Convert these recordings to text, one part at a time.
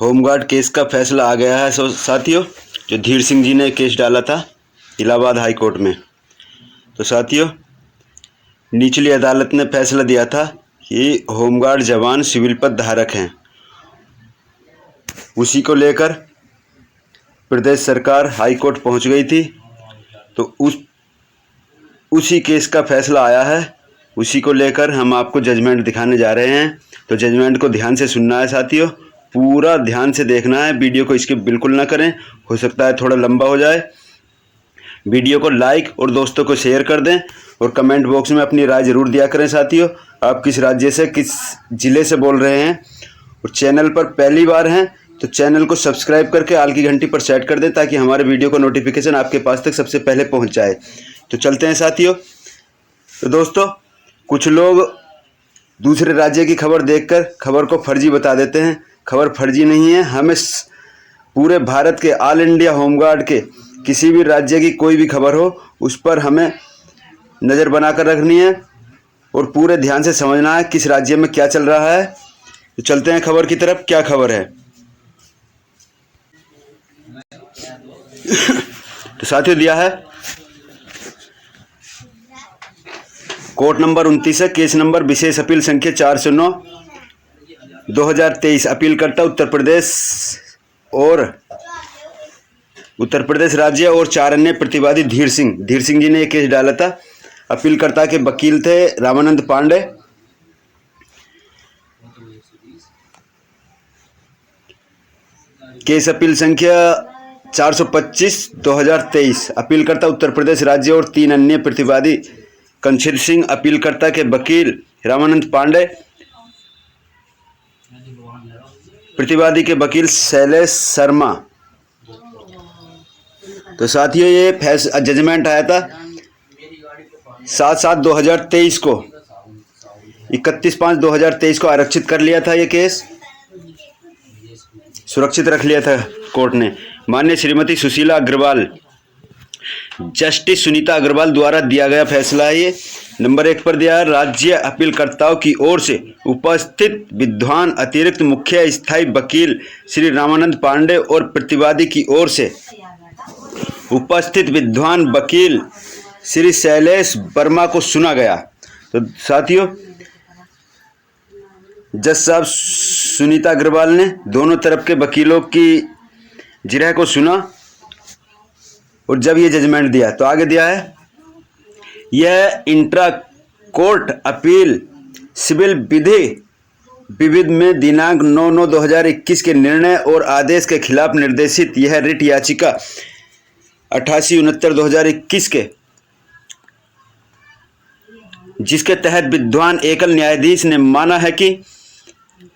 Home guard case का फैसला आ गया है साथियों। जो धीर सिंह जी ने केस डाला था इलाहाबाद हाई कोर्ट में, तो साथियों निचली अदालत ने फैसला दिया था कि होमगार्ड जवान सिविल पद धारक हैं। उसी को लेकर प्रदेश सरकार हाई कोर्ट पहुंच गई थी, तो उसी केस का फैसला आया है। उसी को लेकर हम आपको जजमेंट दिखाने जा रहे हैं। तो जजमेंट को ध्यान से सुनना है साथियों, पूरा ध्यान से देखना है। वीडियो को स्किप बिल्कुल ना करें, हो सकता है थोड़ा लंबा हो जाए। वीडियो को लाइक और दोस्तों को शेयर कर दें और कमेंट बॉक्स में अपनी राय ज़रूर दिया करें साथियों। आप किस राज्य से, किस ज़िले से बोल रहे हैं और चैनल पर पहली बार हैं तो चैनल को सब्सक्राइब करके आल की घंटी पर सेट कर दें ताकि हमारे वीडियो का नोटिफिकेशन आपके पास तक सबसे पहले पहुंच जाए। तो चलते हैं साथियों। तो दोस्तों, कुछ लोग दूसरे राज्य की खबर देखकर खबर को फर्जी बता देते हैं। खबर फर्जी नहीं है। हमें पूरे भारत के ऑल इंडिया होमगार्ड के किसी भी राज्य की कोई भी खबर हो उस पर हमें नज़र बनाकर रखनी है और पूरे ध्यान से समझना है किस राज्य में क्या चल रहा है। तो चलते हैं खबर की तरफ। क्या खबर है तो साथियों दिया है कोर्ट नंबर 29 है, केस नंबर विशेष अपील संख्या 409/2023। अपीलकर्ता उत्तर प्रदेश राज्य और 4 अन्य प्रतिवादी धीर सिंह जी ने यह केस डाला था। अपीलकर्ता के वकील थे रामानंद पांडे। केस अपील संख्या 425/2023। अपीलकर्ता उत्तर प्रदेश राज्य और 3 अन्य प्रतिवादी कंचन सिंह। अपीलकर्ता के वकील रामानंद पांडे। प्रतिवादी के वकील शैलेश शर्मा। तो साथियों ये जजमेंट आया था 7/7/2023 को, 31/5/2023 को आरक्षित कर लिया था। ये केस सुरक्षित रख लिया था कोर्ट ने। माननीय श्रीमती सुशीला अग्रवाल, जस्टिस सुनीता अग्रवाल द्वारा दिया गया फैसला है। ये नंबर 1 पर दिया है, राज्य अपीलकर्ताओं की ओर से उपस्थित विद्वान अतिरिक्त मुख्य स्थायी वकील श्री रामानंद पांडे और प्रतिवादी की ओर से उपस्थित विद्वान वकील श्री शैलेश वर्मा को सुना गया। तो साथियों जज साहब सुनीता अग्रवाल ने दोनों तरफ के वकीलों की जिरह को सुना और जब ये जजमेंट दिया तो आगे दिया है, यह इंट्रा कोर्ट अपील सिविल विविध में दिनांक 9/9/2021 के निर्णय और आदेश के खिलाफ निर्देशित यह रिट याचिका 8869/2021 के, जिसके तहत विद्वान एकल न्यायाधीश ने माना है कि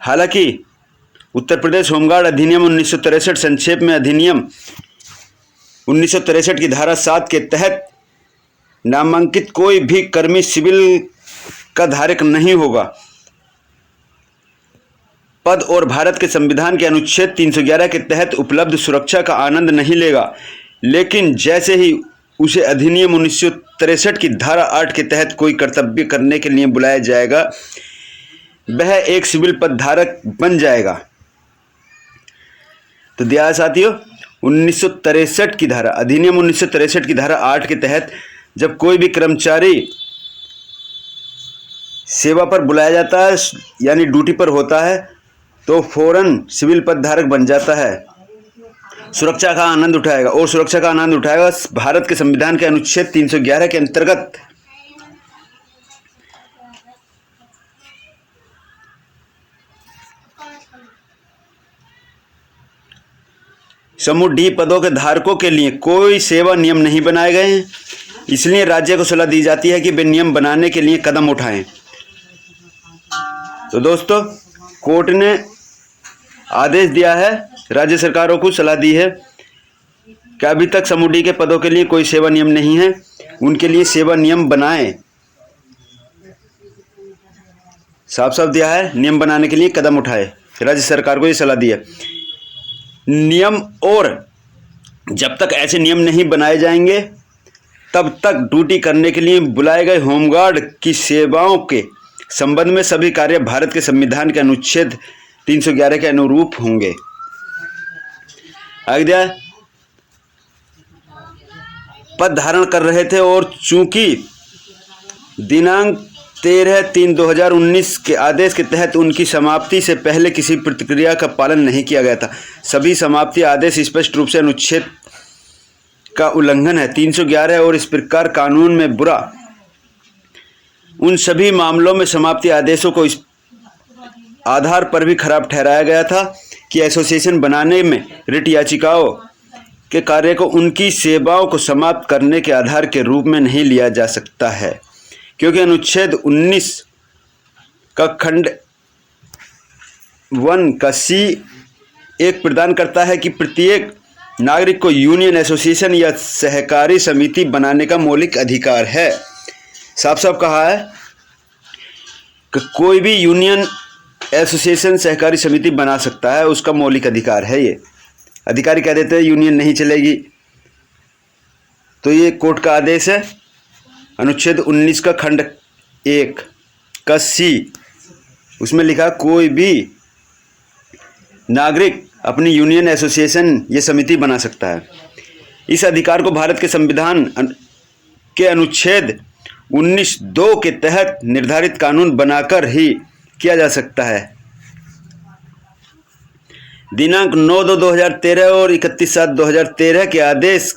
हालांकि उत्तर प्रदेश होमगार्ड अधिनियम 1963 संक्षेप में अधिनियम 1963 की धारा 7 के तहत नामांकित कोई भी कर्मी सिविल का धारक नहीं होगा पद और भारत के संविधान के अनुच्छेद 311 के तहत उपलब्ध सुरक्षा का आनंद नहीं लेगा, लेकिन जैसे ही उसे अधिनियम 1963 की धारा 8 के तहत कोई कर्तव्य करने के लिए बुलाया जाएगा वह एक सिविल पद धारक बन जाएगा। तो दिया है साथियों 1963 की धारा, अधिनियम 1963 की धारा 8 के तहत जब कोई भी कर्मचारी सेवा पर बुलाया जाता है यानी ड्यूटी पर होता है तो फौरन सिविल पद धारक बन जाता है, सुरक्षा का आनंद उठाएगा और सुरक्षा का आनंद उठाएगा भारत के संविधान के अनुच्छेद 311 के अंतर्गत। समूह डी पदों के धारकों के लिए कोई सेवा नियम नहीं बनाए गए हैं, इसलिए राज्य को सलाह दी जाती है कि वे नियम बनाने के लिए कदम उठाएं। तो दोस्तों कोर्ट ने आदेश दिया है, राज्य सरकारों को सलाह दी है कि अभी तक समूह डी के पदों के लिए कोई सेवा नियम नहीं है, उनके लिए सेवा नियम बनाएं। साफ साफ दिया है नियम बनाने के लिए कदम उठाए, राज्य सरकार को ये सलाह दी है। नियम और जब तक ऐसे नियम नहीं बनाए जाएंगे तब तक ड्यूटी करने के लिए बुलाए गए होमगार्ड की सेवाओं के संबंध में सभी कार्य भारत के संविधान के अनुच्छेद 311 के अनुरूप होंगे। आगे दिया है, पद धारण कर रहे थे और चूंकि दिनांक 13/3/2019 के आदेश के तहत उनकी समाप्ति से पहले किसी प्रतिक्रिया का पालन नहीं किया गया था। सभी समाप्ति आदेश स्पष्ट रूप से अनुच्छेद का उल्लंघन है 311 और इस प्रकार कानून में बुरा उन सभी मामलों में समाप्ति आदेशों को इस आधार पर भी खराब ठहराया गया था कि एसोसिएशन बनाने में रिट याचिकाओं के कार्य को उनकी सेवाओं को समाप्त करने के आधार के रूप में नहीं लिया जा सकता है, क्योंकि अनुच्छेद 19 का खंड 1 का सी एक प्रदान करता है कि प्रत्येक नागरिक को यूनियन, एसोसिएशन या सहकारी समिति बनाने का मौलिक अधिकार है। साफ साफ कहा है कि कोई भी यूनियन, एसोसिएशन, सहकारी समिति बना सकता है, उसका मौलिक अधिकार है। ये अधिकारी कह देते हैं यूनियन नहीं चलेगी, तो ये कोर्ट का आदेश है। अनुच्छेद 19 का खंड 1 का सी, उसमें लिखा कोई भी नागरिक अपनी यूनियन, एसोसिएशन या समिति बना सकता है। इस अधिकार को भारत के संविधान के अनुच्छेद 19(2) के तहत निर्धारित कानून बनाकर ही किया जा सकता है। दिनांक 9/2/2013 और 31/7/2013 के आदेश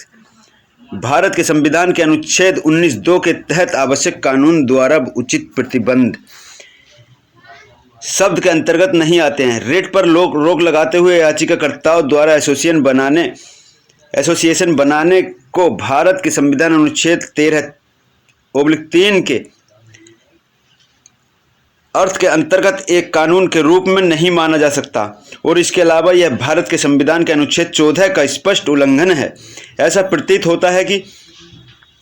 भारत के संविधान के अनुच्छेद 19(2) के तहत आवश्यक कानून द्वारा उचित प्रतिबंध शब्द के अंतर्गत नहीं आते हैं। रिट पर रोक लगाते हुए याचिकाकर्ताओं द्वारा एसोसिएशन बनाने को भारत के संविधान अनुच्छेद 13(3) के अर्थ के अंतर्गत एक कानून के रूप में नहीं माना जा सकता और इसके अलावा यह भारत के संविधान के अनुच्छेद 14 का स्पष्ट उल्लंघन है। ऐसा प्रतीत होता है कि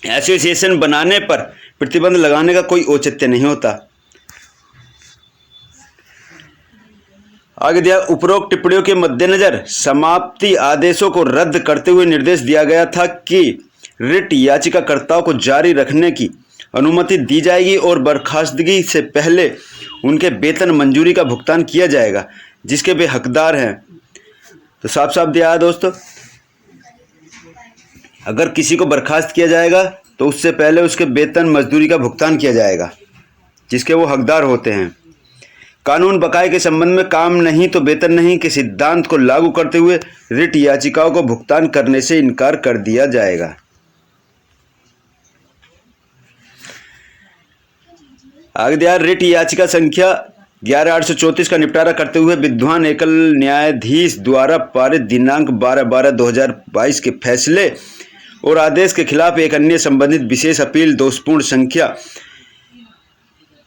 एसोसिएशन बनाने पर प्रतिबंध लगाने का कोई औचित्य नहीं होता। आगे दिया, उपरोक्त टिप्पणियों के मद्देनजर समाप्ति आदेशों को रद्द करते हुए निर्देश दिया गया था कि रिट याचिकाकर्ताओं को जारी रखने की अनुमति दी जाएगी और बर्खास्तगी से पहले उनके वेतन मंजूरी का भुगतान किया जाएगा जिसके वे हकदार हैं। तो साफ साफ दिया है दोस्तों, अगर किसी को बर्खास्त किया जाएगा तो उससे पहले उसके वेतन मजदूरी का भुगतान किया जाएगा जिसके वो हकदार होते हैं। कानून बकाये के संबंध में काम नहीं तो वेतन नहीं के सिद्धांत को लागू करते हुए रिट याचिकाओं को भुगतान करने से इनकार कर दिया जाएगा। आगे दिया, रिट याचिका संख्या 11834 का निपटारा करते हुए विद्वान एकल न्यायाधीश द्वारा पारित दिनांक 12/12/2022 के फैसले और आदेश के खिलाफ एक अन्य संबंधित विशेष अपील दोषपूर्ण संख्या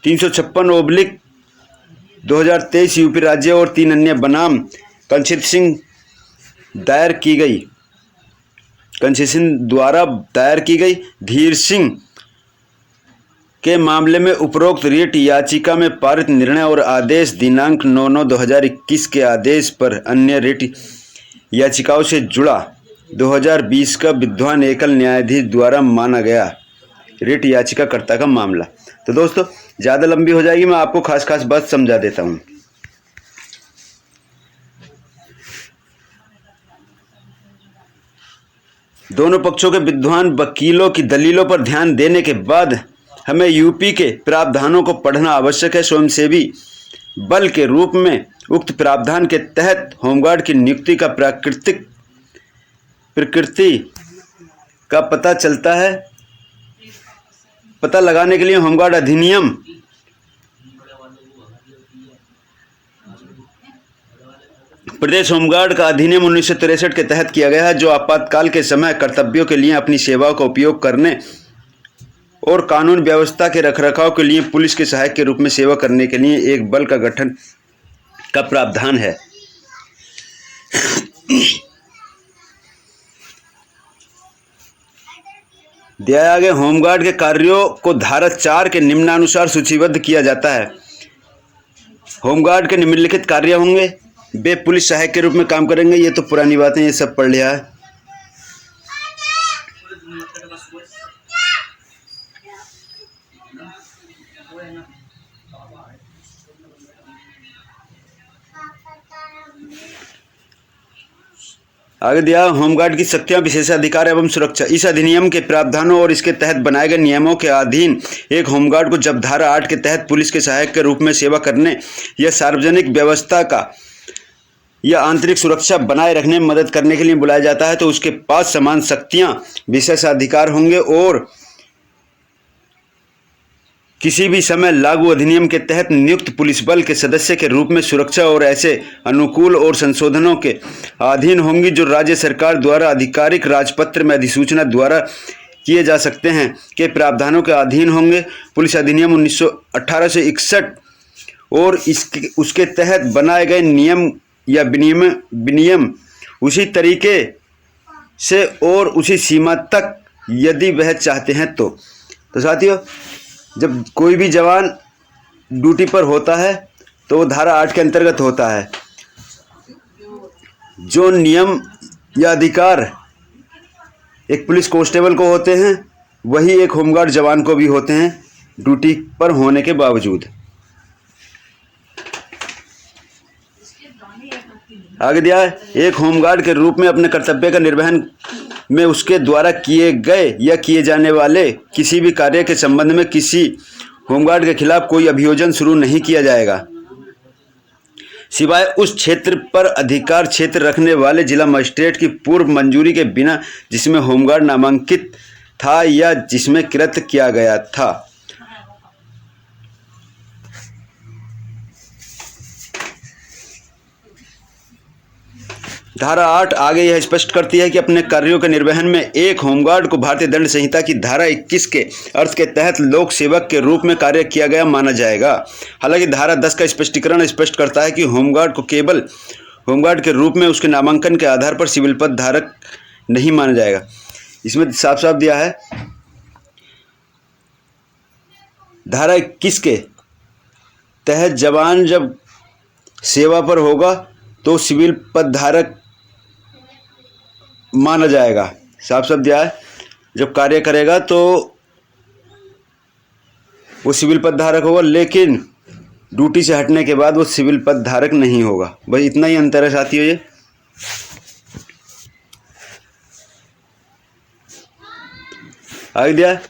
356/2023 यूपी राज्य और 3 अन्य बनाम कंसेशन द्वारा दायर की गई धीर सिंह के मामले में उपरोक्त रिट याचिका में पारित निर्णय और आदेश दिनांक 9/9/2021 के आदेश पर अन्य रिट याचिकाओं से जुड़ा 2020 का विद्वान एकल न्यायाधीश द्वारा माना गया रिट याचिकाकर्ता का मामला। तो दोस्तों ज़्यादा लंबी हो जाएगी, मैं आपको खास बात समझा देता हूँ। दोनों पक्षों के विद्वान वकीलों की दलीलों पर ध्यान देने के बाद हमें यूपी के प्रावधानों को पढ़ना आवश्यक है। स्वयंसेवी बल के रूप में उक्त प्रावधान के तहत होमगार्ड की नियुक्ति का प्रकृति का पता लगाने के लिए होमगार्ड अधिनियम प्रदेश होमगार्ड का अधिनियम 1963 के तहत किया गया है, जो आपातकाल के समय कर्तव्यों के लिए अपनी सेवाओं का उपयोग करने और कानून व्यवस्था के रखरखाव के लिए पुलिस के सहायक के रूप में सेवा करने के लिए एक बल का गठन का प्रावधान है। दिया गया होमगार्ड के कार्यों को धारा 4 के निम्नानुसार सूचीबद्ध किया जाता है। होमगार्ड के निम्नलिखित कार्य होंगे। वे पुलिस सहायक के रूप में काम करेंगे। ये तो पुरानी बातें, ये सब पढ़ लिया है। आगे दिया होमगार्ड की शक्तियां, विशेषाधिकार एवं सुरक्षा। इस अधिनियम के प्रावधानों और इसके तहत बनाए गए नियमों के अधीन एक होमगार्ड को जब धारा 8 के तहत पुलिस के सहायक के रूप में सेवा करने या सार्वजनिक व्यवस्था का या आंतरिक सुरक्षा बनाए रखने में मदद करने के लिए बुलाया जाता है तो उसके पास समान शक्तियां, विशेषाधिकार होंगे और किसी भी समय लागू अधिनियम के तहत नियुक्त पुलिस बल के सदस्य के रूप में सुरक्षा और ऐसे अनुकूल और संशोधनों के अधीन होंगी जो राज्य सरकार द्वारा आधिकारिक राजपत्र में अधिसूचना द्वारा किए जा सकते हैं के प्रावधानों के अधीन होंगे। पुलिस अधिनियम 1861 और उसके तहत बनाए गए नियम या विनियम उसी तरीके से और उसी सीमा तक यदि वह चाहते हैं तो साथियों, जब कोई भी जवान ड्यूटी पर होता है तो वो धारा 8 के अंतर्गत होता है। जो नियम या अधिकार एक पुलिस कांस्टेबल को होते हैं वही एक होमगार्ड जवान को भी होते हैं ड्यूटी पर होने के बावजूद। आगे दिया है, एक होमगार्ड के रूप में अपने कर्तव्य का निर्वहन में उसके द्वारा किए गए या किए जाने वाले किसी भी कार्य के संबंध में किसी होमगार्ड के खिलाफ कोई अभियोजन शुरू नहीं किया जाएगा सिवाय उस क्षेत्र पर अधिकार क्षेत्र रखने वाले जिला मजिस्ट्रेट की पूर्व मंजूरी के बिना जिसमें होमगार्ड नामांकित था या जिसमें कृत किया गया था। धारा 8 आगे यह स्पष्ट करती है कि अपने कार्यों के निर्वहन में एक होमगार्ड को भारतीय दंड संहिता की धारा 21 के अर्थ के तहत लोक सेवक के रूप में कार्य किया गया माना जाएगा। हालांकि धारा 10 का स्पष्टीकरण स्पष्ट करता है कि होमगार्ड को केवल होमगार्ड के रूप में उसके नामांकन के आधार पर सिविल पद धारक नहीं माना जाएगा। इसमें साफ साफ दिया है धारा 21 के तहत जवान जब सेवा पर होगा तो सिविल पद धारक माना जाएगा। साफ साफ दिया है जब कार्य करेगा तो वो सिविल पद धारक होगा, लेकिन ड्यूटी से हटने के बाद वो सिविल पद धारक नहीं होगा। बस इतना ही अंतर है साथियों। ये आगे दिया है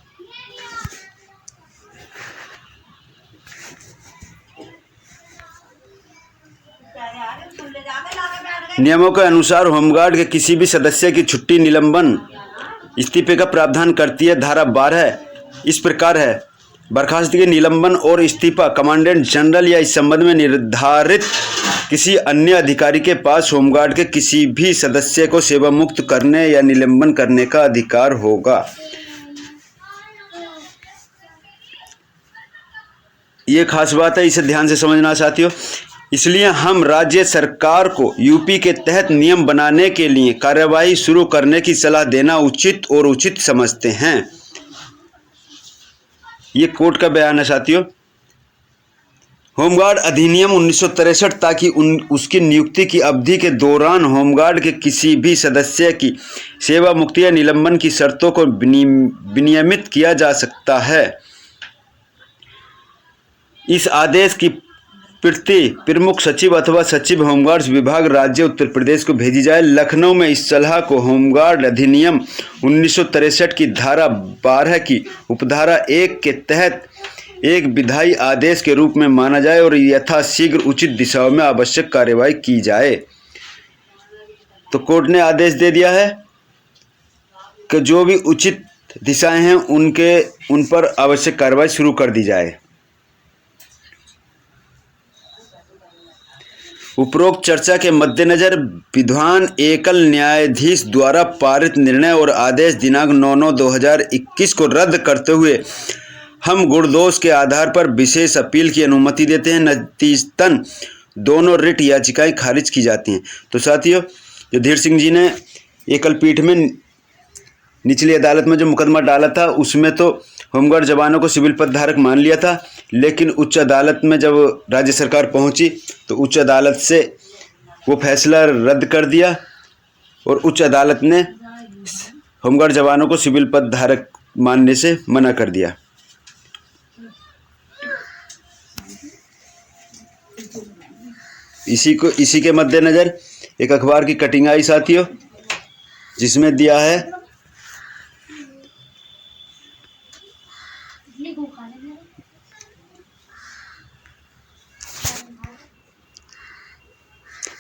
नियमों के अनुसार होमगार्ड के किसी भी सदस्य की छुट्टी, निलंबन, इस्तीफे का प्रावधान करती है। धारा 12 इस प्रकार है, बर्खास्तगी, निलंबन और इस्तीफा कमांडेंट जनरल या इस संबंध में निर्धारित किसी अन्य अधिकारी के पास होमगार्ड के किसी भी सदस्य को सेवा मुक्त करने या निलंबन करने का अधिकार होगा। ये खास बात है, इसे ध्यान से समझना साथियों। इसलिए हम राज्य सरकार को यूपी के तहत नियम बनाने के लिए कार्यवाही शुरू करने की सलाह देना उचित समझते हैं। ये कोर्ट का बयान है साथियों। होमगार्ड अधिनियम 1963 ताकि उसकी नियुक्ति की अवधि के दौरान होमगार्ड के किसी भी सदस्य की सेवा मुक्ति या निलंबन की शर्तों को विनियमित किया जा सकता है। इस आदेश की प्रति प्रमुख सचिव अथवा सचिव होमगार्ड्स विभाग राज्य उत्तर प्रदेश को भेजी जाए। लखनऊ में इस सलाह को होमगार्ड अधिनियम 1963 की धारा 12 की उपधारा 1 के तहत एक विधायी आदेश के रूप में माना जाए और यथाशीघ्र उचित दिशाओं में आवश्यक कार्यवाही की जाए। तो कोर्ट ने आदेश दे दिया है कि जो भी उचित दिशाएं हैं उन पर आवश्यक कार्रवाई शुरू कर दी जाए। उपरोक्त चर्चा के मद्देनजर विद्वान एकल न्यायाधीश द्वारा पारित निर्णय और आदेश दिनांक 9/9/2021 को रद्द करते हुए हम गुणदोष के आधार पर विशेष अपील की अनुमति देते हैं। नतीजतन दोनों रिट याचिकाएं खारिज की जाती हैं। तो साथियों, जो धीर सिंह जी ने एकल पीठ में निचली अदालत में जो मुकदमा डाला था उसमें तो होमगार्ड जवानों को सिविल पद धारक मान लिया था, लेकिन उच्च अदालत में जब राज्य सरकार पहुंची तो उच्च अदालत से वो फैसला रद्द कर दिया और उच्च अदालत ने होमगार्ड जवानों को सिविल पद धारक मानने से मना कर दिया। इसी के मद्देनजर एक अखबार की कटिंग आई साथियों जिसमें दिया है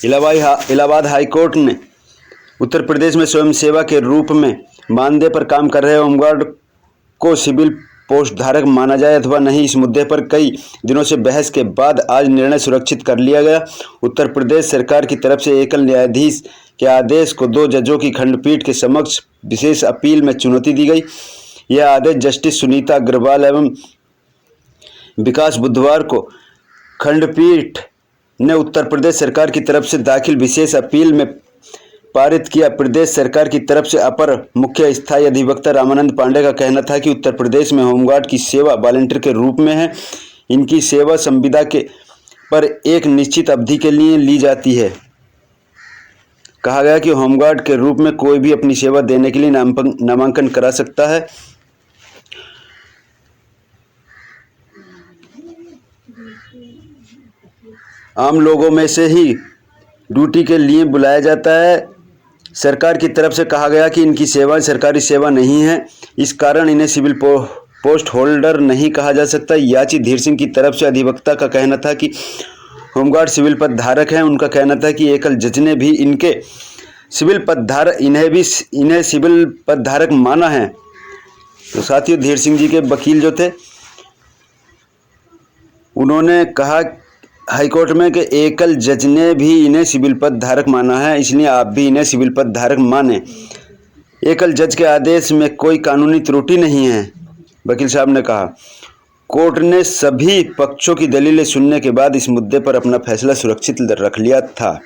इलाहाबाद हाई कोर्ट ने उत्तर प्रदेश में स्वयं सेवा के रूप में मानदेय पर काम कर रहे होमगार्ड को सिविल पोस्ट धारक माना जाए अथवा नहीं, इस मुद्दे पर कई दिनों से बहस के बाद आज निर्णय सुरक्षित कर लिया गया। उत्तर प्रदेश सरकार की तरफ से एकल न्यायाधीश के आदेश को 2 जजों की खंडपीठ के समक्ष विशेष अपील में चुनौती दी गई। यह आदेश जस्टिस सुनीता अग्रवाल एवं विकास बुधवार को खंडपीठ ने उत्तर प्रदेश सरकार की तरफ से दाखिल विशेष अपील में पारित किया। प्रदेश सरकार की तरफ से अपर मुख्य स्थायी अधिवक्ता रामानंद पांडे का कहना था कि उत्तर प्रदेश में होमगार्ड की सेवा वॉलंटियर के रूप में है। इनकी सेवा संविदा के पर एक निश्चित अवधि के लिए ली जाती है। कहा गया कि होमगार्ड के रूप में कोई भी अपनी सेवा देने के लिए नामांकन करा सकता है। आम लोगों में से ही ड्यूटी के लिए बुलाया जाता है। सरकार की तरफ से कहा गया कि इनकी सेवाएं सरकारी सेवा नहीं है, इस कारण इन्हें सिविल पोस्ट होल्डर नहीं कहा जा सकता। याची धीर सिंह की तरफ से अधिवक्ता का कहना था कि होमगार्ड सिविल पद धारक हैं। उनका कहना था कि एकल जज ने भी इन्हें सिविल पद धारक माना है। तो साथियों, धीर सिंह जी के वकील जो थे उन्होंने कहा हाईकोर्ट में कि एकल जज ने भी इन्हें सिविल पद धारक माना है, इसलिए आप भी इन्हें सिविल पद धारक माने। एकल जज के आदेश में कोई कानूनी त्रुटि नहीं है, वकील साहब ने कहा। कोर्ट ने सभी पक्षों की दलीलें सुनने के बाद इस मुद्दे पर अपना फैसला सुरक्षित रख लिया था।